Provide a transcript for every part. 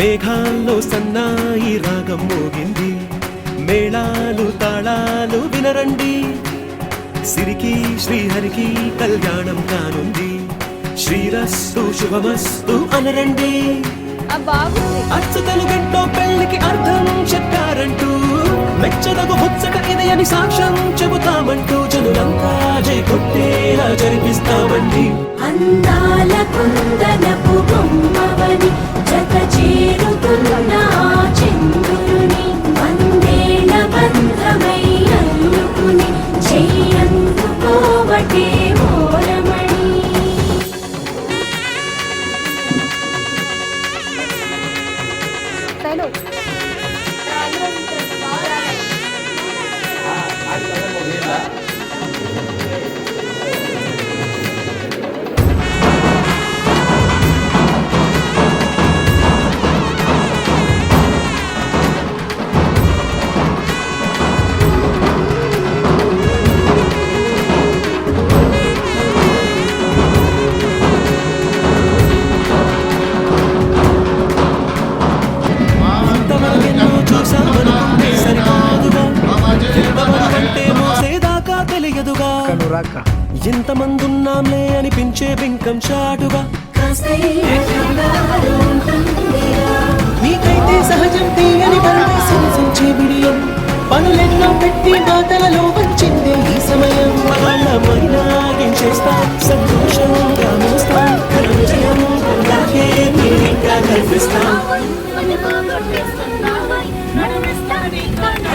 మేఘాల్లో సన్నాయి రాగం మోగింది, మేళాలు తాళాలు వినరండి, సిరికి శ్రీహరికి కళ్యాణం కానుంది, శ్రీరస్తు శుభమస్తు అనరండి. అచ్చు తెలుగంటో పెళ్లికి అర్థం చెప్పారంటూ, మెచ్చదగు ముచ్చట ఇది అని సాక్ష్యం చెబుతామంటూ, జనులంతా జై కొట్టేలా జరిపిస్తామండి. అందాల కుందనపు బొమ్మవని జత చేరుతున్న చంద్రుని, వందేల బంధమై అల్లుకుని చెయ్యందుకోవటే ఓరమణి. ఇంతమందున్నాంలే అనిపించే బింకం చాటుగా, నీకైతే సహజం తీయని పరమేశించే బిడియం, పనులెన్నో పెట్టి మాటలలో వచ్చిందే ఈ సమయం. చేస్తా సంతోషంగా మోస్తా, విజయం పొందాకే ఇంకా కల్పిస్తా.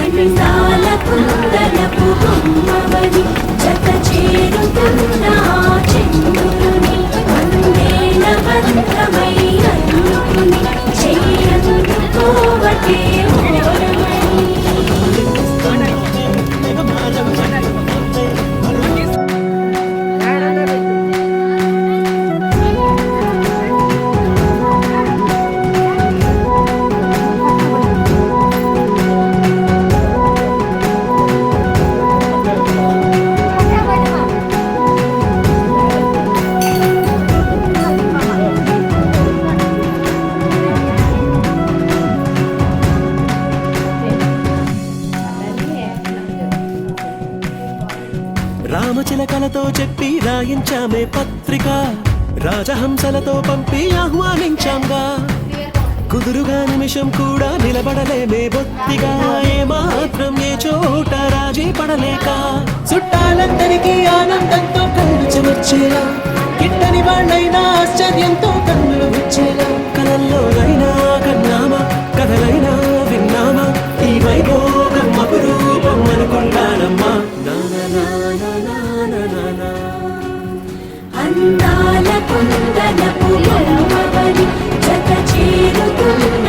అందాల కుందనపు బొమ్మవని జత చేరుతున్న చంద్రుని, వందేల బంధమై అల్లుకుని చెయ్యందుకోవటే ఓరమణి. రామచిలకలతో చెప్పి రాయించామే పత్రిక, రాజహంసలతో పంపి ఆహ్వానించాంగా, కుదురుగా నిమిషం కూడా నిలబడలేమే బొత్తిగా, ఏ మాత్రం ఏ చోట రాజీ పడలేక, చుట్టాలందరికీ ఆనందంతో కళ్ళు చెమర్చేలా, గిట్టని వాళ్ళైనా ఆశ్చర్యంతో కన్నులు విచ్చేలా, కలల్లోనైనా కన్నామా కథలైనా విన్నామా, ఈ వైభోగం అపురూపం అనుకుంటానమ్మా. అందాల కుందనపు బొమ్మవని జత చేరుతున్న